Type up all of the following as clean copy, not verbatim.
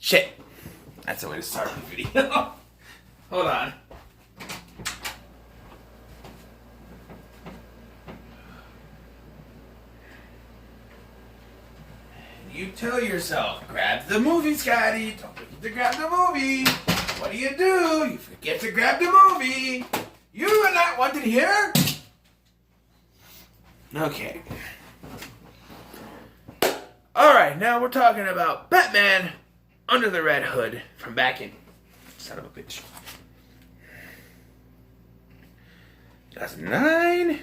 Shit. That's the way to start the video. Hold on. You tell yourself, grab the movie, Scotty. Don't forget to grab the movie. What do? You forget to grab the movie. You are not wanted here. Okay. Alright, now we're talking about Batman Under the Red Hood from back in... Son of a bitch. 2009?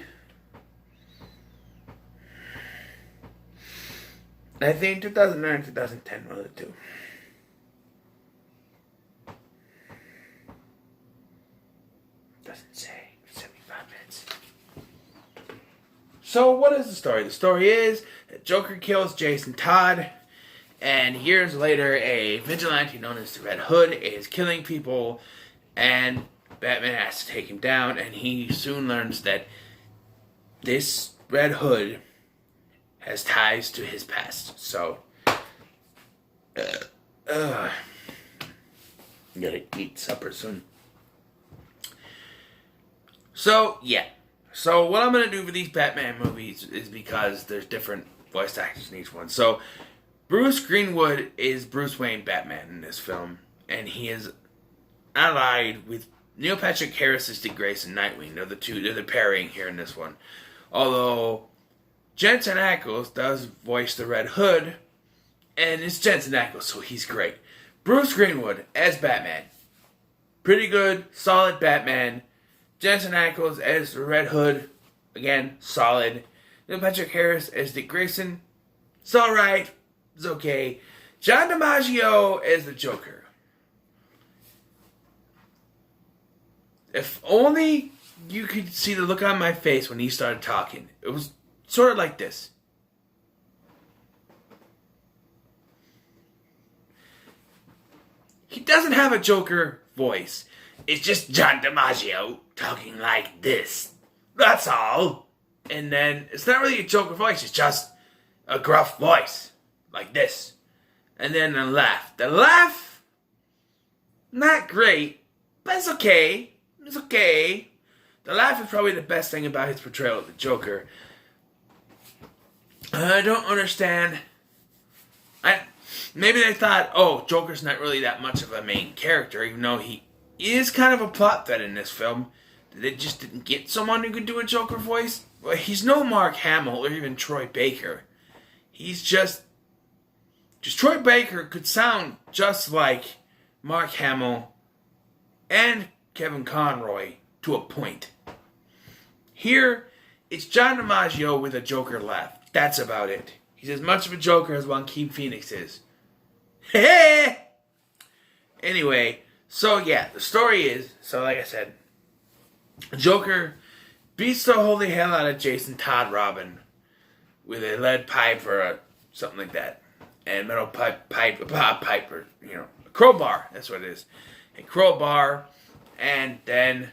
I think 2009, 2010, one of the two. Doesn't say. 75 minutes. So, what is the story? The story is that Joker kills Jason Todd, and years later, a vigilante known as the Red Hood is killing people, and Batman has to take him down, and he soon learns that this Red Hood has ties to his past. So, gotta eat supper soon. So, yeah. So, what I'm gonna do for these Batman movies is because there's different voice actors in each one. So, Bruce Greenwood is Bruce Wayne Batman in this film, and he is allied with Neil Patrick Harris as Dick Grayson Nightwing. They're the pairing here in this one. Although Jensen Ackles does voice the Red Hood, and it's Jensen Ackles, so he's great. Bruce Greenwood as Batman. Pretty good, solid Batman. Jensen Ackles as the Red Hood. Again, solid. Neil Patrick Harris as Dick Grayson. It's alright. It's okay. John DiMaggio as the Joker. If only you could see the look on my face when he started talking. It was sort of like this. He doesn't have a Joker voice. It's just John DiMaggio talking like this. That's all. And then it's not really a Joker voice. It's just a gruff voice. Like this. And then a laugh. The laugh, not great, but it's okay. It's okay. The laugh is probably the best thing about his portrayal of the Joker. I don't understand. Maybe they thought, oh, Joker's not really that much of a main character, even though he is kind of a plot thread in this film. They just didn't get someone who could do a Joker voice. Well, he's no Mark Hamill or even Troy Baker. He's just Troy Baker could sound just like Mark Hamill and Kevin Conroy to a point. Here, it's John DiMaggio with a Joker laugh. That's about it. He's as much of a Joker as Joaquin Phoenix is. Hey! Anyway, so yeah, the story is, so like I said, Joker beats the holy hell out of Jason Todd Robin with a lead pipe or something like that. And metal pipe, or, a crowbar, that's what it is. A crowbar, and then,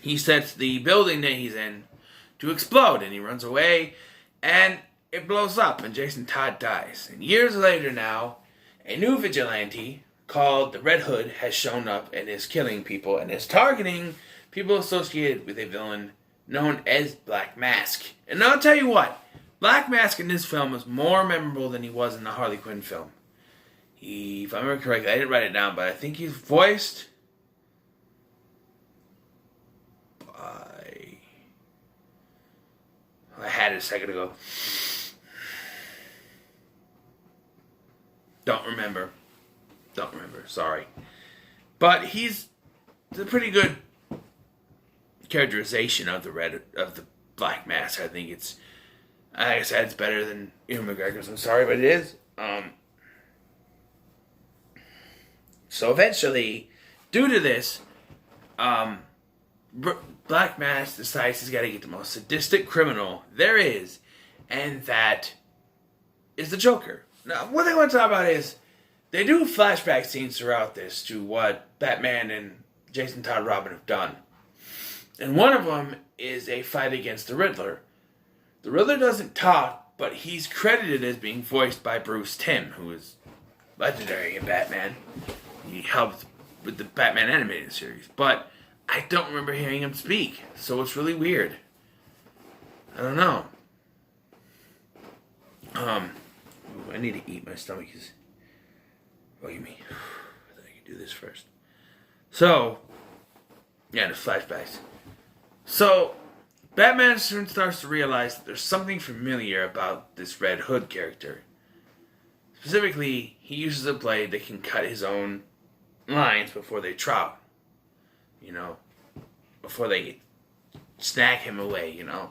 he sets the building that he's in to explode, and he runs away, and it blows up, and Jason Todd dies. And years later now, a new vigilante called the Red Hood has shown up and is killing people, and is targeting people associated with a villain known as Black Mask. And I'll tell you what, Black Mask in this film is more memorable than he was in the Harley Quinn film. If I remember correctly, I didn't write it down, but I think he's voiced by... I had it a second ago. Don't remember, sorry. But he's a pretty good characterization of the Black Mask. I think it's, like I said, it's better than Ewan McGregor's. I'm sorry, but it is. So eventually, due to this, Black Mask decides he's got to get the most sadistic criminal there is, and that is the Joker. Now, what they want to talk about is, they do flashback scenes throughout this to what Batman and Jason Todd Robin have done. And one of them is a fight against the Riddler. The Riddler doesn't talk but he's credited as being voiced by Bruce Timm, who is legendary in Batman. He helped with the Batman animated series, but I don't remember hearing him speak, so it's really weird. I don't know. I need to eat. My stomach is bugging me. I thought I could do this first. So, yeah, the flashbacks. So, Batman soon starts to realize that there's something familiar about this Red Hood character. Specifically, he uses a blade that can cut his own lines before they trot. You know, before they snag him away, you know.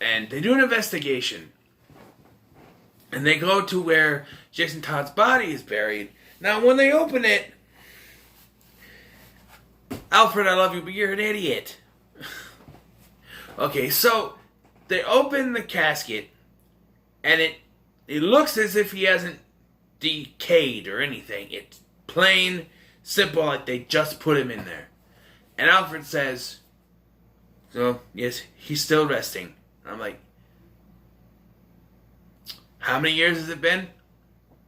And they do an investigation. And they go to where Jason Todd's body is buried. Now, when they open it, Alfred, I love you, but you're an idiot. Okay, so they open the casket, and it looks as if he hasn't decayed or anything. It's plain, simple, like they just put him in there. And Alfred says, so, yes, he's still resting. And I'm like, how many years has it been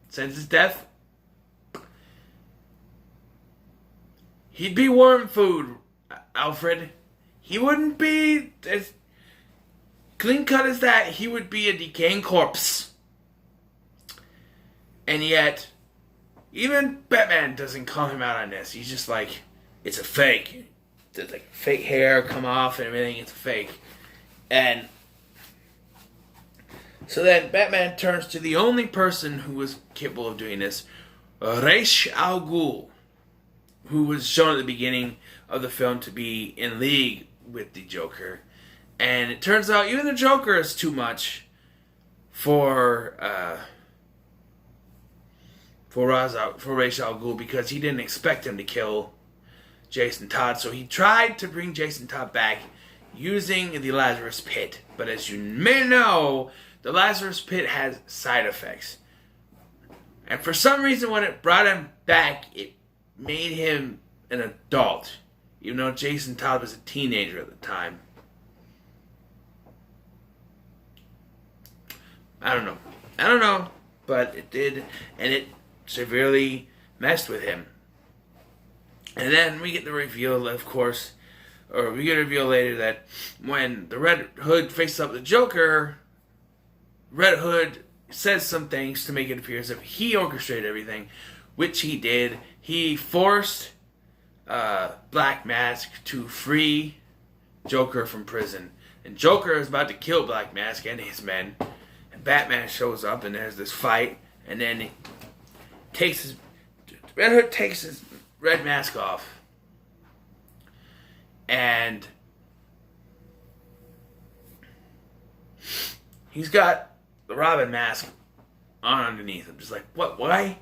since his death? He'd be worm food, Alfred. He wouldn't be as clean cut as that. He would be a decaying corpse. And yet, even Batman doesn't call him out on this. He's just like, it's a fake. There's like fake hair come off and everything. It's a fake. And so then Batman turns to the only person who was capable of doing this, Ra's al Ghul, who was shown at the beginning of the film to be in league with the Joker. And it turns out even the Joker is too much for Ra's al Ghul, because he didn't expect him to kill Jason Todd. So he tried to bring Jason Todd back using the Lazarus Pit. But as you may know, the Lazarus Pit has side effects. And for some reason, when it brought him back, it made him an adult. Even though Jason Todd was a teenager at the time. I don't know. But it did. And it severely messed with him. And then we get the reveal, of course. Or we get a reveal later that when the Red Hood faces up the Joker, Red Hood says some things to make it appear as if he orchestrated everything, which he did. He forced Black Mask to free Joker from prison. And Joker is about to kill Black Mask and his men. And Batman shows up and there's this fight. And then Red Hood takes his red mask off. And he's got the Robin mask on underneath. I'm just like, what? Why?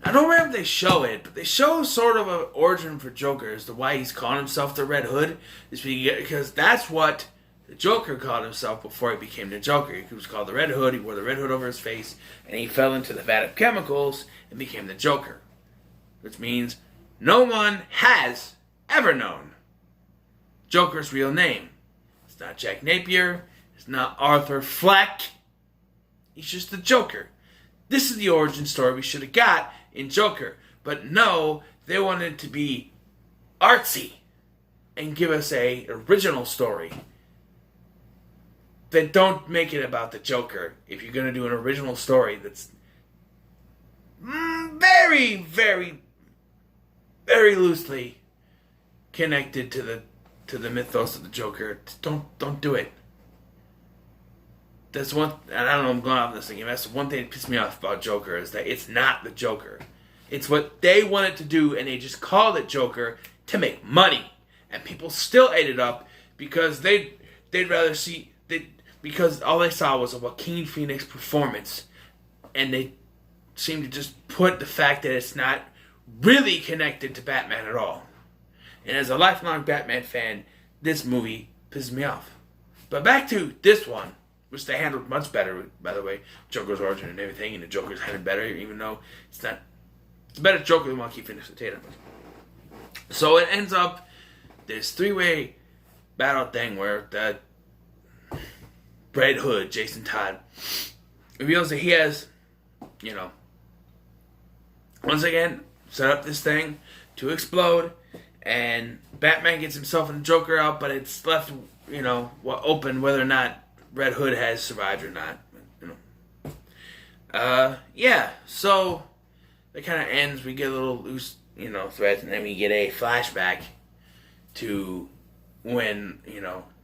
I don't remember if they show it, but they show sort of an origin for Joker as to why he's calling himself the Red Hood. Is because that's what the Joker called himself before he became the Joker. He was called the Red Hood. He wore the Red Hood over his face, and he fell into the vat of chemicals and became the Joker. Which means no one has ever known Joker's real name. It's not Jack Napier. It's not Arthur Fleck. He's just the Joker. This is the origin story we should have got in Joker. But no, they wanted to be artsy and give us a original story. Then don't make it about the Joker if you're going to do an original story that's very, very, very loosely connected to the mythos of the Joker. Don't do it. That's one, and I don't know, I'm going off this thing. That's one thing that pissed me off about Joker is that it's not the Joker. It's what they wanted to do, and they just called it Joker to make money. And people still ate it up because they'd rather see, because all they saw was a Joaquin Phoenix performance. And they seemed to just put the fact that it's not really connected to Batman at all. And as a lifelong Batman fan, this movie pisses me off. But back to this one, which they handled much better, by the way. Joker's origin and everything, and the Joker's handled better, even though it's not... It's a better Joker than Joaquin Phoenix and Tatum. So it ends up this three-way battle thing where Red Hood, Jason Todd, reveals that he has, once again, set up this thing to explode, and Batman gets himself and the Joker out, but it's left, open whether or not Red Hood has survived or not. So it kind of ends. We get a little loose, threads, and then we get a flashback to when,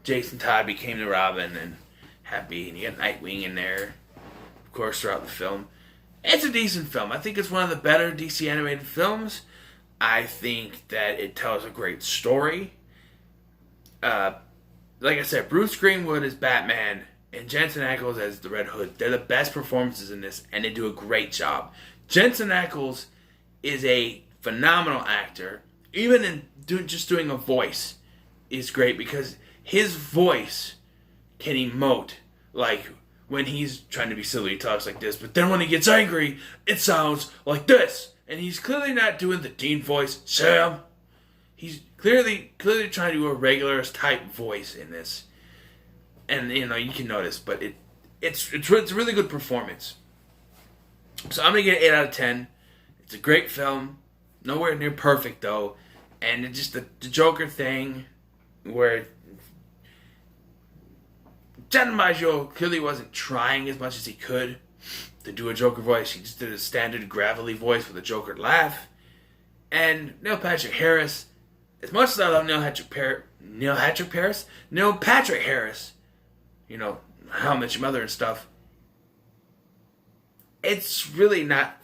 Jason Todd became the Robin and Happy, and you got Nightwing in there, of course, throughout the film. It's a decent film. I think it's one of the better DC animated films. I think that it tells a great story. Like I said, Bruce Greenwood as Batman and Jensen Ackles as the Red Hood. They're the best performances in this, and they do a great job. Jensen Ackles is a phenomenal actor. Even in doing a voice is great, because his voice can emote. Like, when he's trying to be silly, he talks like this, but then when he gets angry, it sounds like this. And he's clearly not doing the Dean voice, Sam. He's clearly trying to do a regular type voice in this. And, you can notice, but it's a really good performance. So I'm going to get an 8 out of 10. It's a great film. Nowhere near perfect, though. And it's just the Joker thing, where Jon Maggio clearly wasn't trying as much as he could to do a Joker voice. He just did a standard gravelly voice with a Joker laugh. And Neil Patrick Harris, as much as I love Neil Patrick Harris, How I Met Your Mother and stuff, it's really not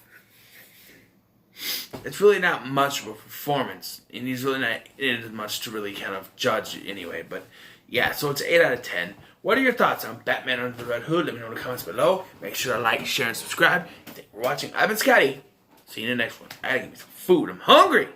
much of a performance, and he's really not in it much to really kind of judge anyway. But yeah, so it's 8 out of 10. What are your thoughts on Batman Under the Red Hood? Let me know in the comments below. Make sure to like, share, and subscribe. Thank you for watching. I've been Scotty. See you in the next one. I gotta get me some food. I'm hungry.